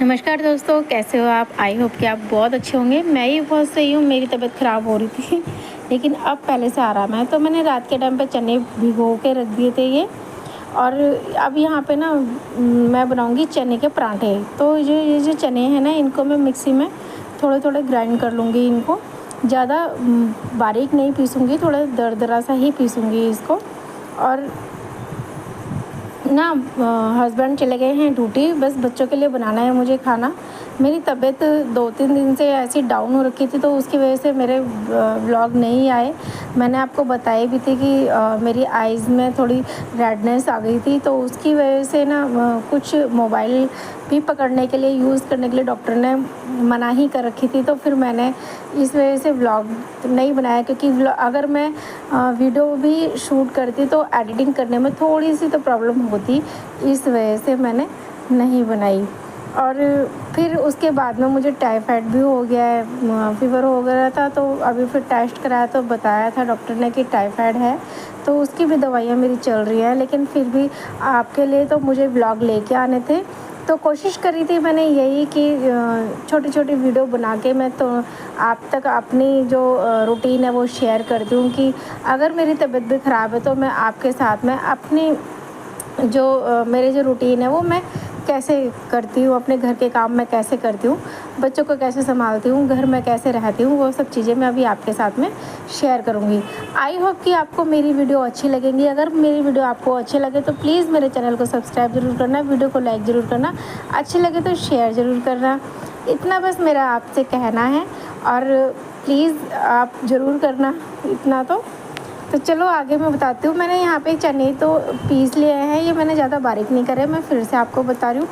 नमस्कार दोस्तों, कैसे हो आप? आई होप कि आप बहुत अच्छे होंगे। मैं ही बहुत सही हूँ। मेरी तबीयत ख़राब हो रही थी लेकिन अब पहले से आराम है। तो मैंने रात के टाइम पे चने भिगो के रख दिए थे ये। और अब यहाँ पे ना मैं बनाऊँगी चने के पराठे। तो ये जो चने हैं ना, इनको मैं मिक्सी में थोड़े थोड़े ग्राइंड कर लूँगी। इनको ज़्यादा बारीक नहीं पीसूँगी, थोड़ा दरदरा सा ही पीसूँगी इसको। और ना हस्बैंड चले गए हैं ड्यूटी, बस बच्चों के लिए बनाना है मुझे खाना। मेरी तबीयत 2-3 दिन से ऐसी डाउन हो रखी थी, तो उसकी वजह से मेरे व्लॉग नहीं आए। मैंने आपको बताई भी थी कि मेरी आइज़ में थोड़ी रेडनेस आ गई थी, तो उसकी वजह से ना कुछ मोबाइल भी पकड़ने के लिए, यूज़ करने के लिए डॉक्टर ने मना ही कर रखी थी। तो फिर मैंने इस वजह से व्लॉग नहीं बनाया, क्योंकि अगर मैं वीडियो भी शूट करती तो एडिटिंग करने में थोड़ी सी तो प्रॉब्लम होती, इस वजह से मैंने नहीं बनाई। और फिर उसके बाद में मुझे टाइफाइड भी हो गया है, फ़ीवर हो गया था। तो अभी फिर टेस्ट कराया तो बताया था डॉक्टर ने कि टाइफाइड है, तो उसकी भी दवाइयाँ मेरी चल रही हैं। लेकिन फिर भी आपके लिए तो मुझे व्लॉग लेके आने थे, तो कोशिश करी थी मैंने यही कि छोटी छोटी वीडियो बना के मैं तो आप तक अपनी जो रूटीन है वो शेयर करती हूँ, कि अगर मेरी तबीयत भी ख़राब है तो मैं आपके साथ में अपनी जो मेरे जो रूटीन है वो मैं कैसे करती हूँ, अपने घर के काम मैं कैसे करती हूँ, बच्चों को कैसे संभालती हूँ, घर में कैसे रहती हूँ, वो सब चीज़ें मैं अभी आपके साथ में शेयर करूँगी। आई होप कि आपको मेरी वीडियो अच्छी लगेंगी। अगर मेरी वीडियो आपको अच्छी लगे तो प्लीज़ मेरे चैनल को सब्सक्राइब ज़रूर करना, वीडियो को लाइक ज़रूर करना, अच्छी लगे तो शेयर ज़रूर करना। इतना बस मेरा आपसे कहना है, और प्लीज़ आप ज़रूर करना इतना तो चलो आगे मैं बताती हूँ। मैंने यहाँ पे चने तो पीस लिए हैं, ये मैंने ज़्यादा बारीक नहीं करे। मैं फिर से आपको बता रही हूँ,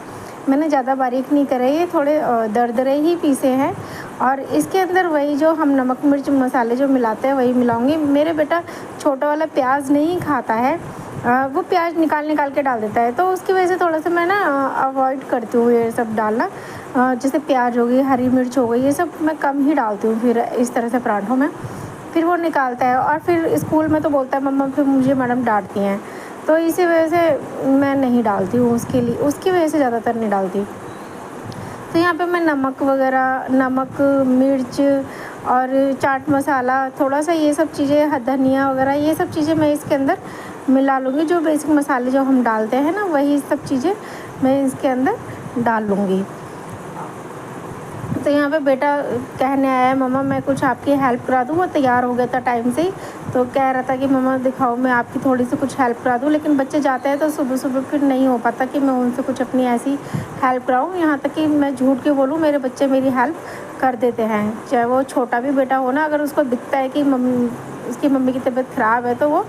मैंने ज़्यादा बारीक नहीं करे, ये थोड़े दरदरे ही पीसे हैं। और इसके अंदर वही जो हम नमक मिर्च मसाले जो मिलाते हैं वही मिलाऊंगी। मेरे बेटा छोटा वाला प्याज नहीं खाता है, वो प्याज निकाल निकाल के डाल देता है, तो उसकी वजह से थोड़ा सा मैं ना अवॉइड करती हूँ ये सब डालना। जैसे प्याज हो गई, हरी मिर्च हो गई, ये सब मैं कम ही डालती हूँ फिर इस तरह से पराठों में। फिर वो निकालता है और फिर स्कूल में तो बोलता है मम्मा, फिर मुझे मैडम डांटती हैं, तो इसी वजह से मैं नहीं डालती हूँ उसके लिए, उसकी वजह से ज़्यादातर नहीं डालती। तो यहाँ पे मैं नमक वगैरह, नमक, मिर्च और चाट मसाला, थोड़ा सा ये सब चीज़ें, धनिया वगैरह, ये सब चीज़ें मैं इसके अंदर मिला लूँगी। जो बेसिक मसाले जो हम डालते हैं ना, वही सब चीज़ें मैं इसके अंदर डाल लूँगी। तो यहाँ पे बेटा कहने आया है मम्मा मैं कुछ आपकी हेल्प करा दूँ। वो तैयार हो गया था टाइम से ही, तो कह रहा था कि मम्मा दिखाओ मैं आपकी थोड़ी सी कुछ हेल्प करा दूँ। लेकिन बच्चे जाते हैं तो सुबह सुबह फिर नहीं हो पाता कि मैं उनसे कुछ अपनी ऐसी हेल्प कराऊँ। यहाँ तक कि मैं झूठ क्यों बोलूँ, मेरे बच्चे मेरी हेल्प कर देते हैं। चाहे वो छोटा भी बेटा हो ना, अगर उसको दिखता है कि उसकी मम्मी की तबीयत ख़राब है तो वो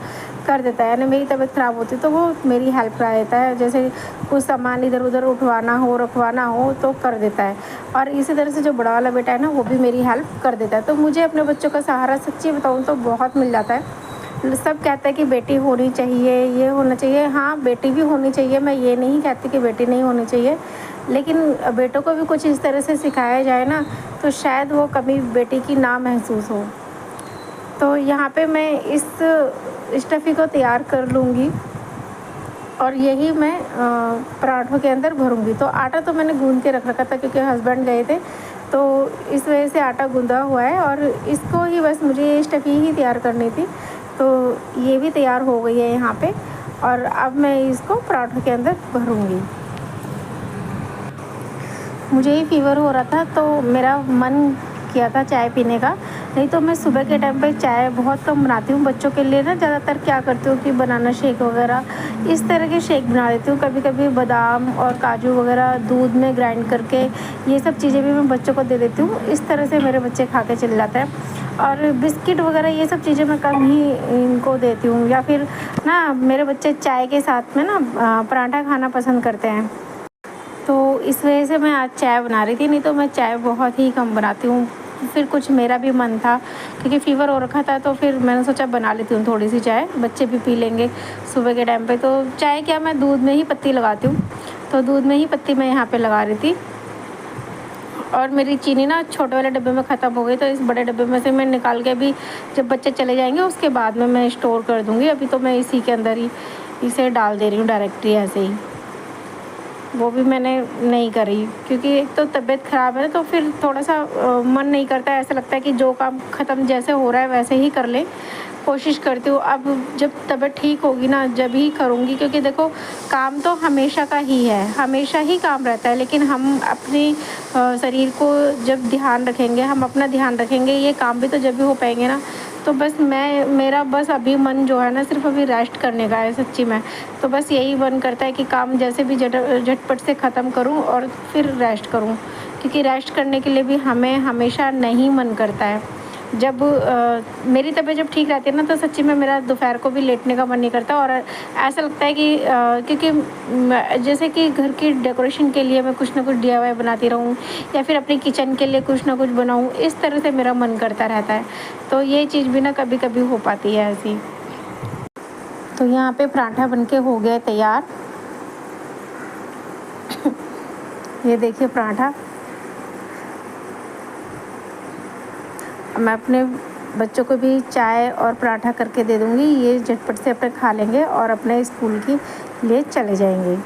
कर देता है। यानी मेरी तबीयत ख़राब होती तो वो मेरी हेल्प करा देता है। जैसे कुछ सामान इधर उधर उठवाना हो, रखवाना हो तो कर देता है। और इसी तरह से जो बड़ा वाला बेटा है ना, वो भी मेरी हेल्प कर देता है। तो मुझे अपने बच्चों का सहारा सच्ची बताऊँ तो बहुत मिल जाता है। सब कहते हैं कि बेटी होनी चाहिए, ये होना चाहिए। हाँ, बेटी भी होनी चाहिए, मैं ये नहीं कहती कि बेटी नहीं होनी चाहिए, लेकिन बेटों को भी कुछ इस तरह से सिखाया जाए ना, तो शायद वो कभी बेटी की ना महसूस हो। तो यहाँ पे मैं इस स्टफ़ी को तैयार कर लूँगी और यही मैं पराठों के अंदर भरूँगी। तो आटा तो मैंने गूँध के रख रखा था, क्योंकि हस्बैंड गए थे, तो इस वजह से आटा गूँधा हुआ है। और इसको ही बस मुझे ये स्टफ़ी ही तैयार करनी थी, तो ये भी तैयार हो गई है यहाँ पे। और अब मैं इसको पराठों के अंदर भरूँगी। मुझे ही फ़ीवर हो रहा था तो मेरा मन किया था चाय पीने का। नहीं तो मैं सुबह के टाइम पे चाय बहुत कम बनाती हूँ। बच्चों के लिए ना ज़्यादातर क्या करती हूँ कि बनाना शेक वगैरह इस तरह के शेक बना देती हूँ। कभी कभी बादाम और काजू वगैरह दूध में ग्राइंड करके ये सब चीज़ें भी मैं बच्चों को दे देती हूँ। इस तरह से मेरे बच्चे खा के चले जाते हैं। और बिस्किट वगैरह ये सब चीज़ें मैं कम ही इनको देती हूँ। या फिर ना मेरे बच्चे चाय के साथ में ना पराठा खाना पसंद करते हैं, तो इस वजह से मैं आज चाय बना रही थी। नहीं तो मैं चाय बहुत ही कम बनाती हूँ। फिर कुछ मेरा भी मन था, क्योंकि फ़ीवर हो रखा था, तो फिर मैंने सोचा बना लेती हूँ थोड़ी सी चाय, बच्चे भी पी लेंगे सुबह के टाइम पे। तो चाय क्या, मैं दूध में ही पत्ती लगाती हूँ, तो दूध में ही पत्ती मैं यहाँ पे लगा रही थी। और मेरी चीनी ना छोटे वाले डब्बे में ख़त्म हो गई, तो इस बड़े डब्बे में से मैं निकाल के भी जब बच्चे चले जाएंगे उसके बाद में मैं स्टोर कर दूँगी। अभी तो मैं इसी के अंदर ही इसे डाल दे रही हूँ डायरेक्टली ऐसे ही। वो भी मैंने नहीं करी, क्योंकि एक तो तबीयत ख़राब है तो फिर थोड़ा सा मन नहीं करता है, ऐसा लगता है कि जो काम ख़त्म जैसे हो रहा है वैसे ही कर लें। कोशिश करती हूँ अब जब तबीयत ठीक होगी ना जब ही करूँगी, क्योंकि देखो काम तो हमेशा का ही है, हमेशा ही काम रहता है, लेकिन हम अपनी शरीर को जब ध्यान रखेंगे, हम अपना ध्यान रखेंगे, ये काम भी तो जब भी हो पाएंगे ना। तो बस मेरा बस अभी मन जो है ना सिर्फ अभी रेस्ट करने का है सच्ची में। तो बस यही मन करता है कि काम जैसे भी झटपट से ख़त्म करूं और फिर रेस्ट करूं, क्योंकि रेस्ट करने के लिए भी हमें हमेशा नहीं मन करता है। जब मेरी तबीयत जब ठीक रहती है ना तो सच्ची में मेरा दोपहर को भी लेटने का मन नहीं करता, और ऐसा लगता है कि क्योंकि जैसे कि घर की डेकोरेशन के लिए मैं कुछ ना कुछ डीआईवाई बनाती रहूँ, या फिर अपने किचन के लिए कुछ ना कुछ बनाऊँ, इस तरह से मेरा मन करता रहता है। तो ये चीज़ भी ना कभी कभी हो पाती है ऐसी। तो यहाँ पे पराठा बनके हो गया तैयार। ये देखिए पराठा, मैं अपने बच्चों को भी चाय और पराठा करके दे दूँगी, ये झटपट से अपने खा लेंगे और अपने स्कूल के लिए चले जाएंगे।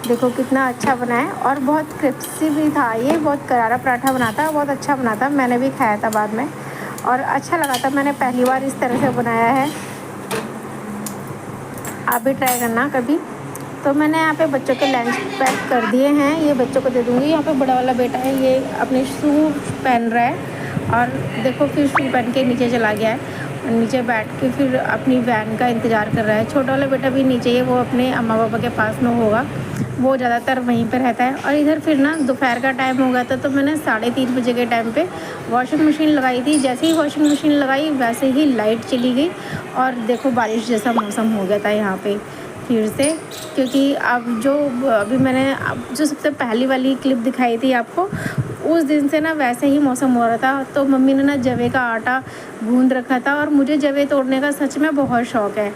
देखो कितना अच्छा बना है और बहुत क्रिस्पी भी था, ये बहुत करारा पराठा बना था, बहुत अच्छा बना था, मैंने भी खाया था बाद में और अच्छा लगा था। मैंने पहली बार इस तरह से बनाया है, आप भी ट्राई करना कभी। तो मैंने यहाँ पे बच्चों के लंच पैक कर दिए हैं, ये बच्चों को दे दूँगी। यहाँ पे बड़ा वाला बेटा है, ये अपने शू पहन रहा है और देखो फिर शू पहन के नीचे चला गया है और नीचे बैठ के फिर अपनी वैन का इंतज़ार कर रहा है। छोटा वाला बेटा भी नीचे ही है, वो अपने अम्मा पापा के पास में होगा, वो ज़्यादातर वहीं पर रहता है। और इधर फिर ना दोपहर का टाइम हो गया था तो मैंने 3:30 बजे के टाइम पे वॉशिंग मशीन लगाई थी। जैसे ही वॉशिंग मशीन लगाई वैसे ही लाइट चली गई और देखो बारिश जैसा मौसम हो गया था यहाँ पे फिर से। क्योंकि अब जो अभी मैंने अब जो सबसे पहली वाली क्लिप दिखाई थी आपको, उस दिन से ना वैसे ही मौसम हो रहा था। तो मम्मी ने ना जवे का आटा गूंद रखा था और मुझे जवे तोड़ने का सच में बहुत शौक़ है।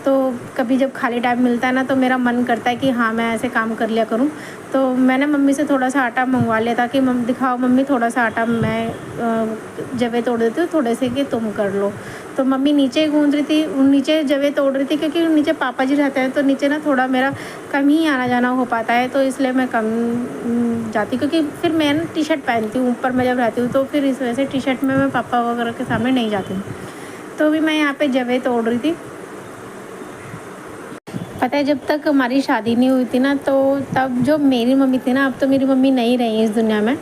तो कभी जब खाली टाइम मिलता है ना तो मेरा मन करता है कि हाँ मैं ऐसे काम कर लिया करूँ। तो मैंने मम्मी से थोड़ा सा आटा मंगवा लिया था कि दिखाओ मम्मी थोड़ा सा आटा मैं जवे तोड़ देती हूँ थोड़े से कि तुम कर लो। तो मम्मी नीचे गूंद रही थी, नीचे जवे तोड़ रही थी, क्योंकि नीचे पापा जी रहते हैं तो नीचे ना थोड़ा मेरा कम ही आना जाना हो पाता है, तो इसलिए मैं कम जाती, क्योंकि फिर मैं ना टी शर्ट पहनती हूँ ऊपर मैं जब रहती हूँ, तो फिर इस वजह से टी शर्ट में मैं पापा वगैरह के सामने नहीं जाती हूँ। तो भी मैं यहाँ पे जवे तोड़ रही थी। पता है जब तक हमारी शादी नहीं हुई थी ना तो तब जो मेरी मम्मी थी ना, अब तो मेरी मम्मी नहीं रही इस दुनिया में,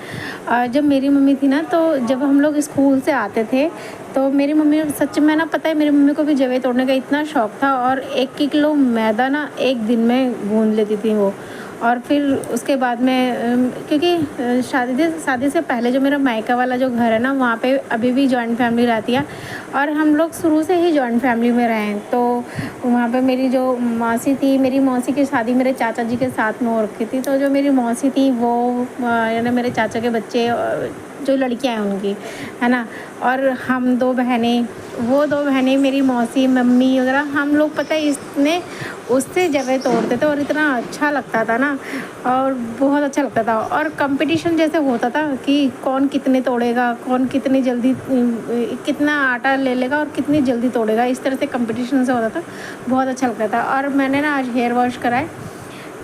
जब मेरी मम्मी थी ना तो जब हम लोग स्कूल से आते थे तो मेरी मम्मी सच में ना, पता है मेरी मम्मी को भी जवे तोड़ने का इतना शौक़ था और 1 किलो मैदा ना एक दिन में गूंद लेती थी वो। और फिर उसके बाद में क्योंकि शादी से पहले जो मेरा मायका वाला जो घर है ना वहाँ पे अभी भी जॉइंट फैमिली रहती है और हम लोग शुरू से ही जॉइंट फैमिली में रहे हैं। तो वहाँ पे मेरी जो मौसी थी, मेरी मौसी की शादी मेरे चाचा जी के साथ में हो रखी थी। तो जो मेरी मौसी थी वो यानी मेरे चाचा के बच्चे जो लड़कियां हैं उनकी, है ना, और हम 2 बहनें, वो 2 बहनें मेरी मौसी मम्मी वगैरह, हम लोग पता है इसने उससे जवे तोड़ते थे और इतना अच्छा लगता था ना, और बहुत अच्छा लगता था। और कंपटीशन जैसे होता था कि कौन कितने तोड़ेगा, कौन कितनी जल्दी कितना आटा ले लेगा और कितनी जल्दी तोड़ेगा, इस तरह से कंपटीशन से होता था, बहुत अच्छा लगता था। और मैंने ना आज हेयर वॉश कराए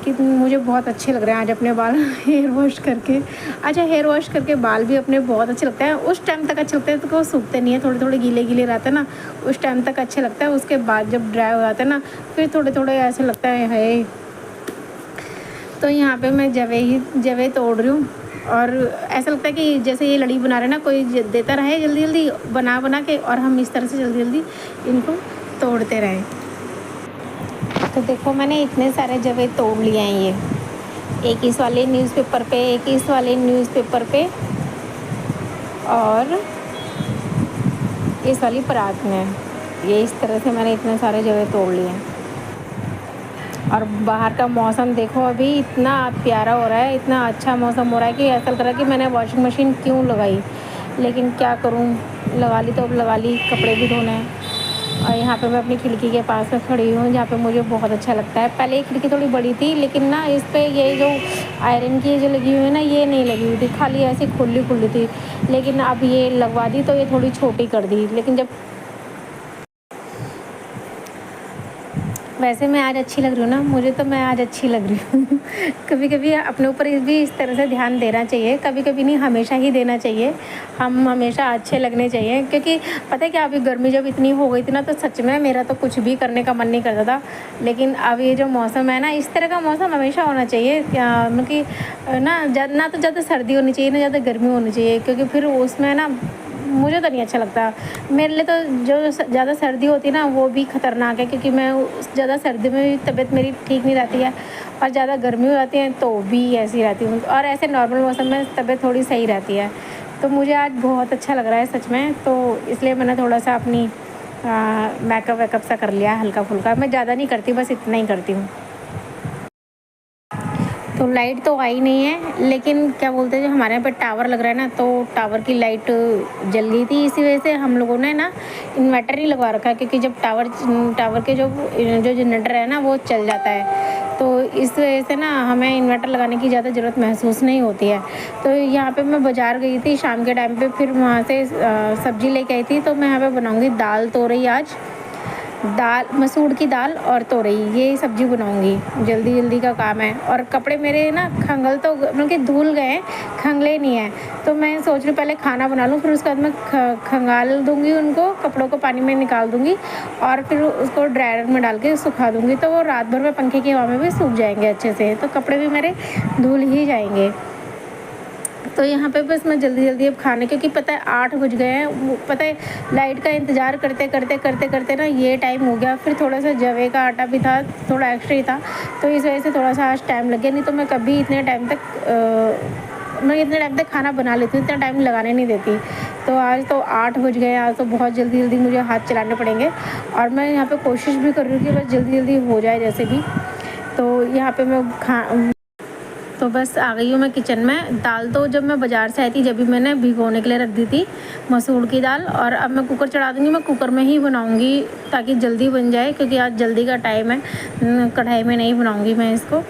कि मुझे बहुत अच्छे लग रहे हैं आज अपने बाल हेयर वॉश करके। अच्छा हेयर वॉश करके बाल भी अपने बहुत अच्छे लगते हैं, उस टाइम तक अच्छे लगते हैं तो वो सूखते नहीं है, थोड़े थोड़े गीले गीले रहते हैं ना, उस टाइम तक अच्छे लगता है। उसके बाद जब ड्राई हो जाते हैं ना फिर थोड़े थोड़े ऐसे लगता है। तो यहाँ पे मैं जवे तोड़ रही हूँ और ऐसा लगता है कि जैसे ये लड़ी बना रहे ना, कोई देता रहे जल्दी जल्दी बना के और हम इस तरह से जल्दी जल्दी इनको तोड़ते रहें। तो देखो मैंने इतने सारे जवे तोड़ लिए हैं, ये एक इस वाले न्यूज़पेपर पे, एक इस वाले न्यूज़पेपर पे और इस वाली परात में, ये इस तरह से मैंने इतने सारे जवे तोड़ लिए हैं। और बाहर का मौसम देखो अभी इतना प्यारा हो रहा है, इतना अच्छा मौसम हो रहा है कि ऐसा लग रहा है कि मैंने वॉशिंग मशीन क्यों लगाई, लेकिन क्या करूं, लगा ली तो अब लगा ली, कपड़े भी धोने हैं। और यहाँ पे मैं अपनी खिड़की के पास में खड़ी हूँ जहाँ पे मुझे बहुत अच्छा लगता है। पहले ये खिड़की थोड़ी बड़ी थी लेकिन ना इस पर ये जो आयरन की जो लगी हुई है ना, ये नहीं लगी हुई थी, खाली ऐसी खुली खुली थी, लेकिन अब ये लगवा दी तो ये थोड़ी छोटी कर दी। लेकिन जब वैसे मैं आज अच्छी लग रही हूँ ना, मुझे तो मैं आज अच्छी लग रही हूँ। कभी कभी अपने ऊपर भी इस तरह से ध्यान देना चाहिए, कभी कभी नहीं, हमेशा ही देना चाहिए। हम हमेशा अच्छे लगने चाहिए, क्योंकि पता है क्या, अभी गर्मी जब इतनी हो गई थी ना, तो सच में मेरा तो कुछ भी करने का मन नहीं करता था। लेकिन अब ये जो मौसम है ना, इस तरह का मौसम हमेशा होना चाहिए, मतलब कि ना तो ज़्यादा सर्दी होनी चाहिए, ना ज़्यादा गर्मी होनी चाहिए, क्योंकि फिर उसमें ना मुझे तो नहीं अच्छा लगता। मेरे लिए तो जो ज़्यादा सर्दी होती है ना, वो भी ख़तरनाक है, क्योंकि मैं ज़्यादा सर्दी में भी तबीयत मेरी ठीक नहीं रहती है, और ज़्यादा गर्मी हो जाती है तो भी ऐसी रहती हूँ, और ऐसे नॉर्मल मौसम में तबीयत थोड़ी सही रहती है। तो मुझे आज बहुत अच्छा लग रहा है सच में, तो इसलिए मैंने थोड़ा सा अपनी मेकअप वेकअप सा कर लिया हल्का फुल्का। मैं ज़्यादा नहीं करती, बस इतना ही करती हूँ। तो लाइट तो आई नहीं है, लेकिन क्या बोलते हैं, जो हमारे यहाँ पे टावर लग रहा है ना, तो टावर की लाइट जल गई थी। इसी वजह से हम लोगों ने ना इन्वर्टर ही लगवा रखा है, क्योंकि जब टावर के जो जनरेटर है ना, वो चल जाता है, तो इस वजह से ना हमें इन्वर्टर लगाने की ज़्यादा ज़रूरत महसूस नहीं होती है। तो यहाँ पे मैं बाज़ार गई थी शाम के टाइम पे, फिर वहाँ से सब्ज़ी लेके आई थी। तो मैं यहाँ पे बनाऊँगी दाल तोरई आज, दाल मसूर की दाल और तोरई, ये सब्ज़ी बनाऊंगी। जल्दी जल्दी का काम है, और कपड़े मेरे ना खंगल तो मतलब कि धुल गए हैं, खंगले नहीं हैं। तो मैं सोच रही हूँ पहले खाना बना लूँ, फिर उसके बाद मैं खंगाल दूँगी उनको, कपड़ों को पानी में निकाल दूँगी, और फिर उसको ड्रायर में डाल के सुखा दूँगी, तो वो रात भर में पंखे की हवा में भी सूख जाएंगे अच्छे से, तो कपड़े भी मेरे धुल ही जाएंगे। तो यहाँ पे बस मैं जल्दी जल्दी अब खाने, क्योंकि पता है 8 बज गए हैं, पता है लाइट का इंतज़ार करते करते करते करते ना ये टाइम हो गया। फिर थोड़ा सा जवे का आटा भी था, थोड़ा एक्स्ट्रा ही था, तो इस वजह से थोड़ा सा आज टाइम लग गया। नहीं तो मैं कभी इतने टाइम तक खाना बना लेती हूँ, इतना टाइम लगाने नहीं देती। तो आज तो 8 बज गए, आज तो बहुत जल्दी जल्दी मुझे हाथ चलाने पड़ेंगे, और मैं यहाँ पे कोशिश भी कर रही हूँ कि बस जल्दी जल्दी हो जाए जैसे भी। तो यहाँ पे मैं तो बस आ गई हूँ मैं किचन में। दाल तो जब मैं बाज़ार से आई थी, जब भी मैंने भिगोने के लिए रख दी थी मसूर की दाल, और अब मैं कुकर चढ़ा दूँगी। मैं कुकर में ही बनाऊँगी ताकि जल्दी बन जाए, क्योंकि आज जल्दी का टाइम है, कढ़ाई में नहीं बनाऊँगी मैं इसको।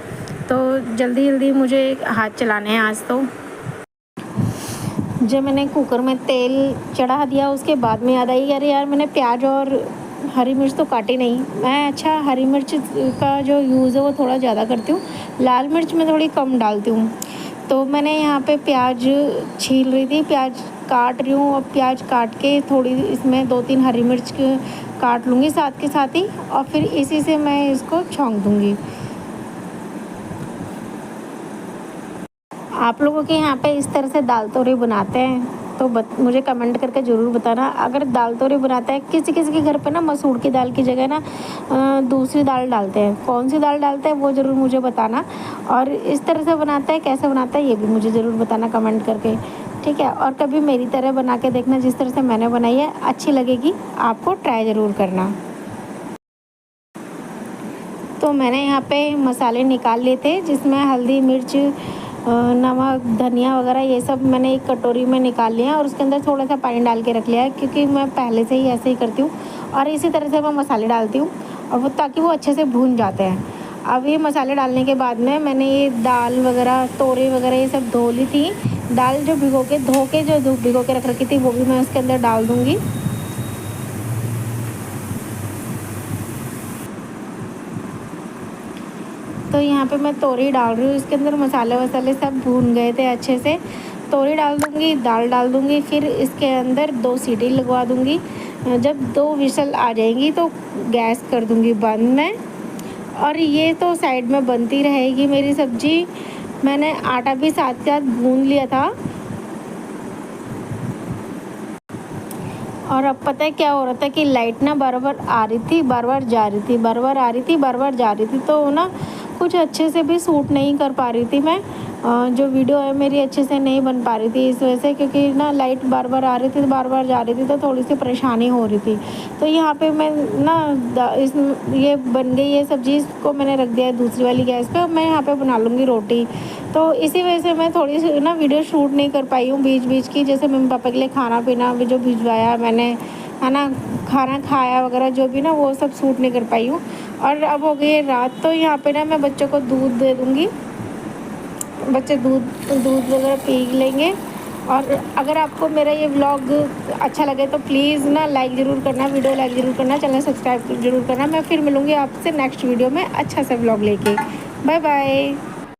तो जल्दी जल्दी मुझे हाथ चलाने हैं आज। तो जब मैंने कुकर में तेल चढ़ा दिया, उसके बाद में याद आई, अरे यार मैंने प्याज और हरी मिर्च तो काटी नहीं। मैं अच्छा हरी मिर्च का जो यूज़ है वो थोड़ा ज़्यादा करती हूँ, लाल मिर्च मैं थोड़ी कम डालती हूँ। तो मैंने यहाँ पे प्याज छील रही थी, प्याज काट रही हूँ, और प्याज काट के थोड़ी इसमें 2-3 हरी मिर्च काट लूँगी साथ के साथ ही, और फिर इसी से मैं इसको छौंक दूँगी। आप लोगों के यहाँ पे इस तरह से दाल तोरई बनाते हैं तो मुझे कमेंट करके ज़रूर बताना। अगर दाल तोरई बनाता है, किसी किसी के घर पे ना मसूर की दाल की जगह ना दूसरी दाल डालते हैं, कौन सी दाल डालते हैं वो ज़रूर मुझे बताना। और इस तरह से बनाता है, कैसे बनाता है ये भी मुझे ज़रूर बताना कमेंट करके, ठीक है। और कभी मेरी तरह बना के देखना, जिस तरह से मैंने बनाई है, अच्छी लगेगी आपको, ट्राई ज़रूर करना। तो मैंने यहाँ पे मसाले निकाल लिए थे, जिसमें हल्दी मिर्च नमक धनिया वगैरह ये सब मैंने एक कटोरी में निकाल लिया, और उसके अंदर थोड़ा सा पानी डाल के रख लिया है, क्योंकि मैं पहले से ही ऐसे ही करती हूँ, और इसी तरह से मैं मसाले डालती हूँ, और वो ताकि वो अच्छे से भून जाते हैं। अब ये मसाले डालने के बाद में मैंने ये दाल वगैरह तोरई वगैरह ये सब धो ली थी। दाल जो भिगो के रख रखी थी, वो भी मैं उसके अंदर डाल दूँगी। तो यहाँ पे मैं तोरई डाल रही हूँ, इसके अंदर मसाले वसाले सब भून गए थे अच्छे से। तोरई डाल दूँगी, दाल डाल दूँगी, फिर इसके अंदर 2 सीटी लगवा दूँगी। जब 2 विसल आ जाएंगी तो गैस कर दूँगी बंद में, और ये तो साइड में बनती रहेगी मेरी सब्ज़ी। मैंने आटा भी साथ साथ गूँध लिया था। और अब पता है क्या हो रहा था कि लाइट ना बार बार आ रही थी, बार बार जा रही थी, बार बार आ रही थी, बार बार जा रही थी, तो ना कुछ अच्छे से भी शूट नहीं कर पा रही थी मैं। जो वीडियो है मेरी अच्छे से नहीं बन पा रही थी इस वजह से, क्योंकि ना लाइट बार बार आ रही थी, बार बार जा रही थी, तो थोड़ी सी परेशानी हो रही थी। तो यहाँ पे मैं ना ये बन गई ये सब्ज़ी, इसको मैंने रख दिया है दूसरी वाली गैस पे। मैं यहाँ पे बना लूँगी रोटी। तो इसी वजह से मैं थोड़ी सी ना वीडियो शूट नहीं कर पाई हूँ बीच बीच की। जैसे मम्मी पापा के लिए खाना पीना भी जो भिजवाया मैंने, है ना, खाना खाया वगैरह जो भी ना, वो सब शूट नहीं कर पाई हूँ। और अब हो गई है रात, तो यहाँ पे ना मैं बच्चों को दूध दे दूँगी, बच्चे दूध वगैरह पी लेंगे। और अगर आपको मेरा ये व्लॉग अच्छा लगे तो प्लीज़ ना लाइक ज़रूर करना, वीडियो लाइक ज़रूर करना, चैनल सब्सक्राइब ज़रूर करना। मैं फिर मिलूँगी आपसे नेक्स्ट वीडियो में अच्छा सा व्लॉग लेके। Bye bye.